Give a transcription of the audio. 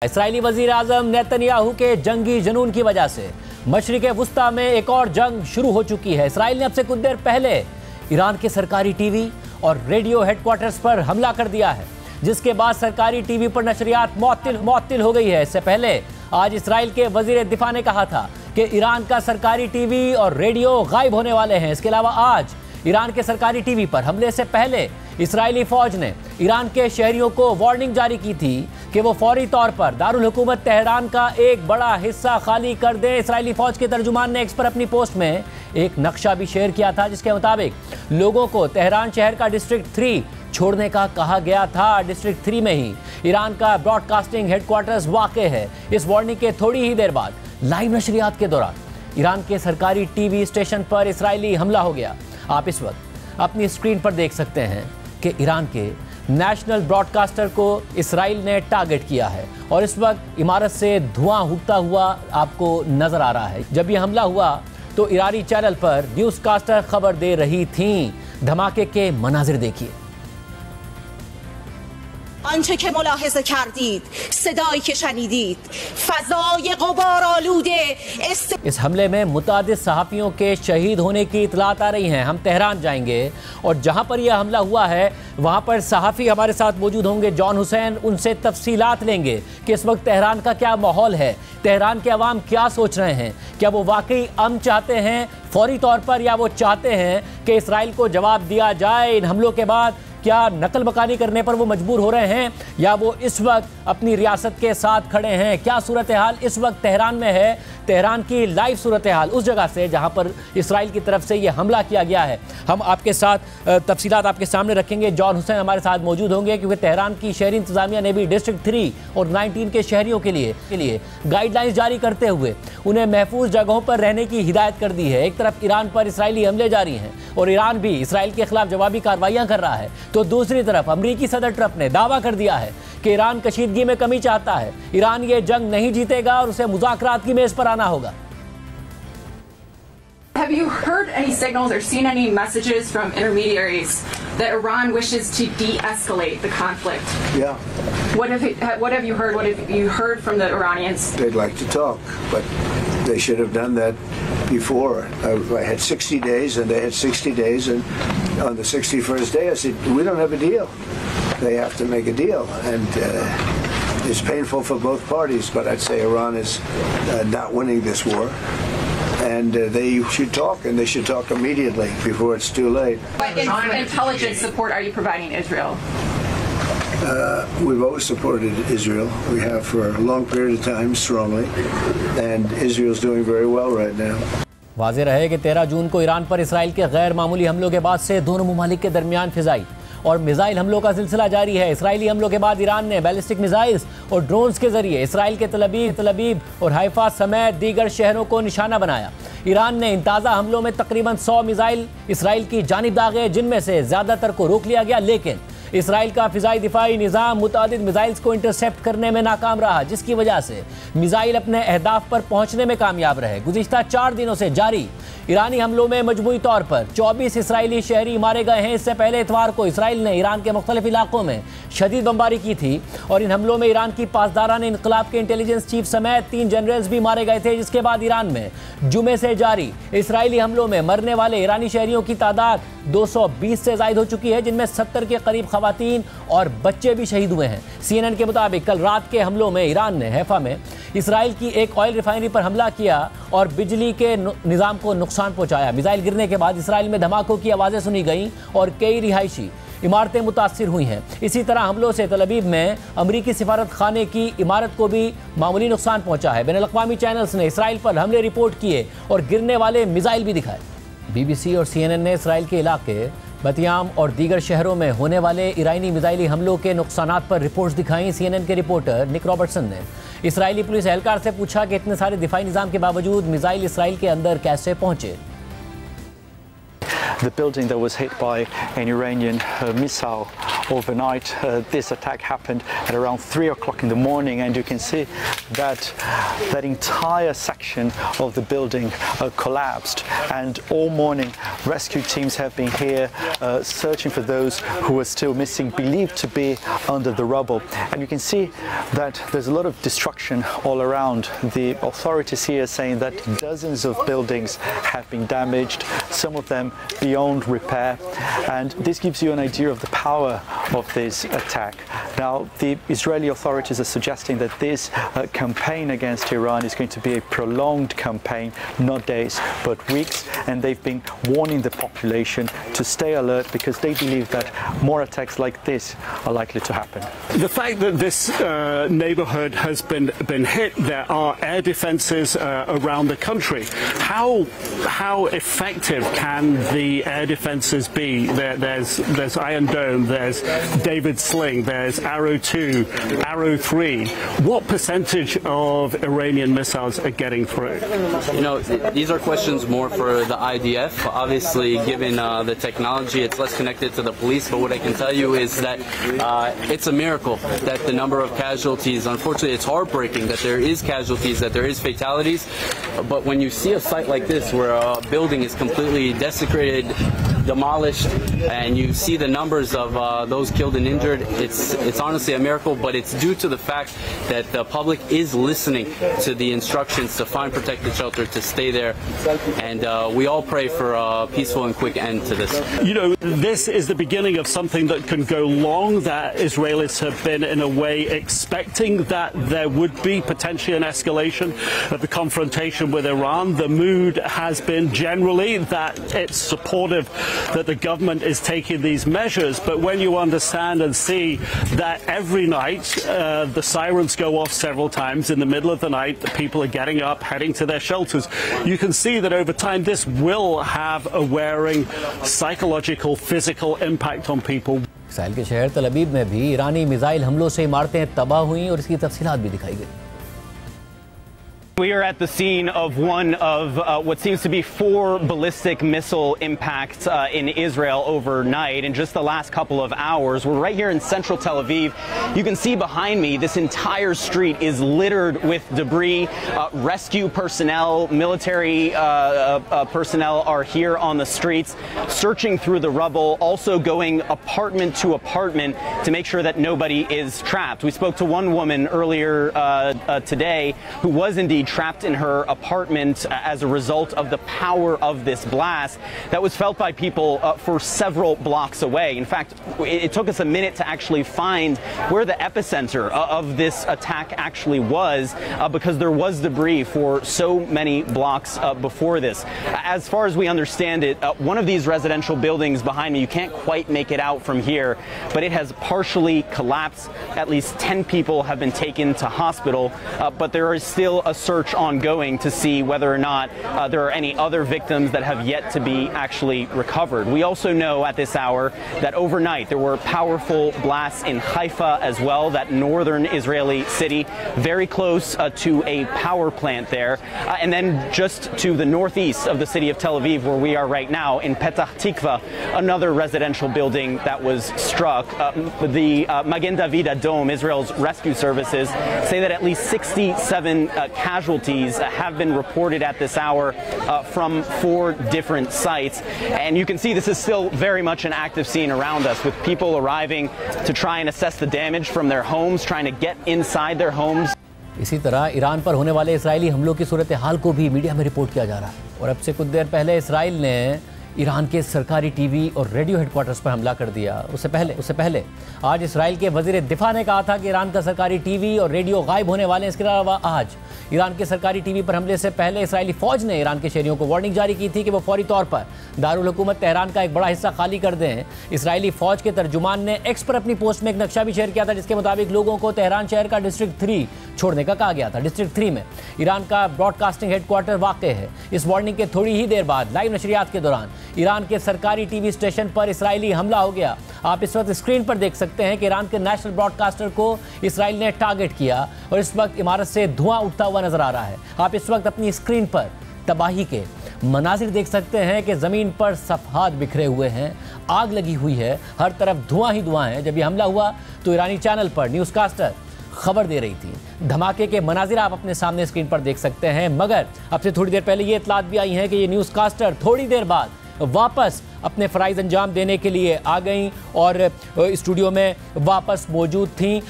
Israeli वजीर आजम Netanyahu के जंगी जुनून की वजह से मशरिक़े वुस्ता में एक और जंग शुरू हो चुकी है। इसराइल ने अब से कुछ देर पहले ईरान के सरकारी टीवी और रेडियो हेडक्वार्टर्स पर हमला कर दिया है, जिसके बाद सरकारी टीवी पर नशरियात मुअत्तिल हो गई है। इससे पहले आज इसराइल के वजीर दिफा ने कहा था कि ईरान का सरकारी टीवी और रेडियो गायब होने वाले हैं। इसके अलावा आज ईरान के सरकारी टीवी पर हमले से पहले इजरायली फौज ने ईरान के शहरियों को वार्निंग जारी की थी कि वो फौरी तौर पर दारुल हुकूमत तेहरान का एक बड़ा हिस्सा खाली कर दें। इजरायली फौज के तर्जुमान ने एक्स पर अपनी पोस्ट में एक नक्शा भी शेयर किया था, जिसके मुताबिक लोगों को तेहरान शहर का डिस्ट्रिक्ट 3 छोड़ने का कहा गया था। डिस्ट्रिक्ट 3 में ही ईरान का ब्रॉडकास्टिंग हेडक्वार्टर्स वाक़ है। इस वार्निंग के थोड़ी ही देर बाद लाइव नशरियात के दौरान ईरान के सरकारी टीवी स्टेशन पर इसराइली हमला हो गया। आप इस वक्त अपनी स्क्रीन पर देख सकते हैं कि ईरान के नेशनल ब्रॉडकास्टर को इसराइल ने टारगेट किया है और इस वक्त इमारत से धुआं उठता हुआ आपको नजर आ रहा है। जब यह हमला हुआ तो ईरानी चैनल पर न्यूज़कास्टर खबर दे रही थीं। धमाके के मनाजिर देखिए। آنچه که ملاحظه کردید، صدایی که شنیدید، فضای غبارآلوده इस हमले में मुतादिद सहाफ़ियों के शहीद होने की इतलात आ रही हैं। हम तेहरान जाएंगे और जहां पर यह हमला हुआ है वहां पर सहाफ़ी हमारे साथ मौजूद होंगे, जॉन हुसैन। उनसे तफसीलात लेंगे कि इस वक्त तेहरान का क्या माहौल है, तेहरान के अवाम क्या सोच रहे हैं, क्या वो वाकई अमन चाहते हैं फौरी तौर पर, या वो चाहते हैं कि इसराइल को जवाब दिया जाए। इन हमलों के बाद क्या नकल मकानी करने पर वो मजबूर हो रहे हैं या वो इस वक्त अपनी रियासत के साथ खड़े हैं। क्या सूरत हाल इस वक्त तेहरान में है, तेहरान की लाइव सूरत हाल उस जगह से जहां पर इसराइल की तरफ से ये हमला किया गया है, हम आपके साथ तफसीलात आपके सामने रखेंगे। जॉन हुसैन हमारे साथ मौजूद होंगे क्योंकि तेहरान की शहरी इंतजामिया ने भी डिस्ट्रिक्ट 3 और 19 के शहरियों के लिए गाइडलाइंस जारी करते हुए उन्हें महफूज जगहों पर रहने की हिदायत कर दी है। एक तरफ ईरान पर इसराइली हमले जारी हैं और ईरान भी इसराइल के खिलाफ जवाबी कार्रवाइयां कर रहा है, तो दूसरी तरफ अमरीकी सदर ट्रंप ने दावा कर दिया है कि ईरान कशीदगी में कमी चाहता है। ईरान ये जंग नहीं जीतेगा और उसे मुज़ाकरात की मेज पर आना होगा। Have you heard any signals or seen any messages from intermediaries that Iran wishes to de-escalate the conflict? Yeah. What have you heard? What have you heard from the Iranians? They'd like to talk, but they should have done that before. I had 60 days, and they had 60 days, and on the 61st day, I said, we don't have a deal. They have to make a deal, and it's painful for both parties, but I'd say Iran is not winning this war. And they should talk, and they should talk immediately before it's too late. What intelligence support are you providing Israel? We've always supported Israel. We have for a long period of time, strongly, and Israel's doing very well right now. वाज़ेह रहे कि 13 जून को Iran पर Israel के गैर मामूली हमलों के बाद से दोनों ममालिक के दरमियान फिजाई और मिसाइल हमलों का सिलसिला जारी है। इसराइली हमलों के बाद ईरान ने बैलिस्टिक मिसाइल्स और ड्रोन्स के जरिए इसराइल के तल-अवीव और हाइफा समेत दीगर शहरों को निशाना बनाया। ईरान ने इन ताज़ा हमलों में तकरीबन 100 मिसाइल इसराइल की जानिब दागे, जिनमें से ज़्यादातर को रोक लिया गया, लेकिन इसराइल का फ़िज़ाई दिफाई निज़ाम मुतादिद मिसाइल्स को इंटरसेप्ट करने में नाकाम रहा, जिसकी वजह से मिसाइल अपने अहदाफ पर पहुंचने में कामयाब रहे। गुज़िश्ता 4 दिनों से जारी ईरानी हमलों में मजमूई तौर पर 24 इसराइली शहरी मारे गए हैं। इससे पहले इतवार को इसराइल ने ईरान के मुख्तलिफ इलाकों में शदीद बमबारी की थी और इन हमलों में ईरान की पासदारान इनकलाब के इंटेलिजेंस चीफ समेत 3 जनरल्स भी मारे गए थे। जिसके बाद ईरान में जुमे से जारी इसराइली हमलों में मरने वाले ईरानी शहरियों की तादाद 220 से ज़ायद हो चुकी है, जिनमें 70 के करीब खवातीन और बच्चे भी शहीद हुए हैं। CNN के मुताबिक कल रात के हमलों में ईरान ने हैफा में इसराइल की एक ऑयल रिफाइनरी पर हमला किया और बिजली के निज़ाम को नुकसान पहुंचाया। मिसाइल गिरने के बाद इसराइल में धमाकों की आवाज़ें सुनी गईं और कई रिहायशी इमारतें मुतासिर हुई हैं। इसी तरह हमलों से तल अवीव में अमरीकी सिफारत खाने की इमारत को भी मामूली नुकसान पहुंचा है। बैनुल अक़वामी चैनल्स ने इसराइल पर हमले रिपोर्ट किए और गिरने वाले मिसाइल भी दिखाए। BBC और CNN ने इसराइल के इलाके बतियाम और दीगर शहरों में होने वाले ईरानी मिसाइली हमलों के नुकसानात पर रिपोर्ट्स दिखाई। CNN के रिपोर्टर निक रॉबर्टसन ने इसराइली पुलिस एहलकार से पूछा कि इतने सारे दिफाई निज़ाम के बावजूद मिसाइल इसराइल के अंदर कैसे पहुंचे। The building that was hit by an Iranian missile overnight. This attack happened at around 3 o'clock in the morning, and you can see that that entire section of the building collapsed, and all morning rescue teams have been here searching for those who are still missing, believed to be under the rubble. And you can see that there's a lot of destruction all around. The authorities here saying that dozens of buildings have been damaged, some of them beyond repair, and this gives you an idea of the power of this attack. Now, the Israeli authorities are suggesting that this campaign against Iran is going to be a prolonged campaign, not days but weeks, and they've been warning the population to stay alert because they believe that more attacks like this are likely to happen. The fact that this neighborhood has been hit, there are air defenses around the country. How effective can the air defenses be? There's Iron Dome, there's David Sling, there's Arrow 2, Arrow 3. What percentage of Iranian missiles are getting through? You know, these are questions more for the IDF. Obviously, given the technology, it's less connected to the police. But what I can tell you is that it's a miracle that the number of casualties, unfortunately, it's heartbreaking that there is casualties, that there is fatalities. But when you see a site like this where a building is completely desecrated, demolished, and you see the numbers of those killed and injured, it's honestly a miracle, but it's due to the fact that the public is listening to the instructions to find protected shelter, to stay there, and we all pray for a peaceful and quick end to this. You know, this is the beginning of something that can go long, that Israelis have been in a way expecting that there would be potentially an escalation of the confrontation with Iran. The mood has been generally that it's supportive that the government is taking these measures, but when you understand and see that every night the sirens go off several times in the middle of the night, the people are getting up, heading to their shelters, you can see that over time this will have a wearing psychological, physical impact on people. Israel के शहर तल अबीब में भी ईरानी missile हमलों से इमारतें तबाह हुई और इसकी तफसीलात भी दिखाई गई. We are at the scene of one of what seems to be 4 ballistic missile impacts in Israel overnight in just the last couple of hours. We're right here in central Tel Aviv. You can see behind me this entire street is littered with debris. Rescue personnel, military personnel are here on the streets searching through the rubble, also going apartment to apartment to make sure that nobody is trapped. We spoke to one woman earlier today who was indeed trapped in her apartment as a result of the power of this blast that was felt by people for several blocks away. In fact, it took us a minute to actually find where the epicenter of this attack actually was because there was debris for so many blocks before this. As far as we understand it, one of these residential buildings behind me, you can't quite make it out from here, but it has partially collapsed. At least 10 people have been taken to hospital, but there is still a search ongoing to see whether or not there are any other victims that have yet to be actually recovered. We also know at this hour that overnight there were powerful blasts in Haifa as well, that northern Israeli city, very close to a power plant there. And then just to the northeast of the city of Tel Aviv, where we are right now, in Petah Tikva, another residential building that was struck. The Magen David Dome, Israel's rescue services, say that at least 67 casualties have been reported at this hour from 4 different sites. And you can see this is still very much an active scene around us, with people arriving to try and assess the damage from their homes, trying to get inside their homes. इसी तरह Iran पर होने वाले Israeli हमलों की सूरत हाल को भी media में रिपोर्ट किया जा रहा है. और अब से कुछ देर पहले इसराइल ने ईरान के सरकारी टीवी और रेडियो हेडक्वार्टर्स पर हमला कर दिया. उससे पहले आज इसराइल के वजीर दिफा ने कहा था कि ईरान का सरकारी टीवी और रेडियो गायब होने वाले हैं. इसके अलावा आज ईरान के सरकारी टीवी पर हमले से पहले इसराइली फौज ने ईरान के शहरियों को वार्निंग जारी की थी कि वो फौरी तौर पर दारुल हुकूमत तेहरान का एक बड़ा हिस्सा खाली कर दें. इसराइली फौज के तर्जुमान ने एक्स पर अपनी पोस्ट में एक नक्शा भी शेयर किया था, जिसके मुताबिक लोगों को तेहरान शहर का डिस्ट्रिक्ट 3 छोड़ने का कहा गया था. डिस्ट्रिक्ट 3 में ईरान का ब्रॉडकास्टिंग हेडक्वार्टर वाक़ है. इस वार्निंग के थोड़ी ही देर बाद लाइव नशरियात के दौरान ईरान के सरकारी टीवी स्टेशन पर इसराइली हमला हो गया. आप इस वक्त स्क्रीन पर देख सकते हैं कि ईरान के नेशनल ब्रॉडकास्टर को इसराइल ने टारगेट किया और इस वक्त इमारत से धुआं उठता हुआ नजर आ रहा है. आप इस वक्त अपनी स्क्रीन पर तबाही के मनाजिर देख सकते हैं कि ज़मीन पर सफ़हात बिखरे हुए हैं, आग लगी हुई है, हर तरफ धुआं ही धुआं है। जब ये हमला हुआ तो ईरानी चैनल पर न्यूज़कास्टर खबर दे रही थी। धमाके के मनाजिर आप अपने सामने स्क्रीन पर देख सकते हैं, मगर अब से थोड़ी देर पहले ये इतलात भी आई है कि ये न्यूज़कास्टर थोड़ी देर बाद वापस अपने फ़राइज़ अंजाम देने के लिए आ गईं और स्टूडियो में वापस मौजूद थीं।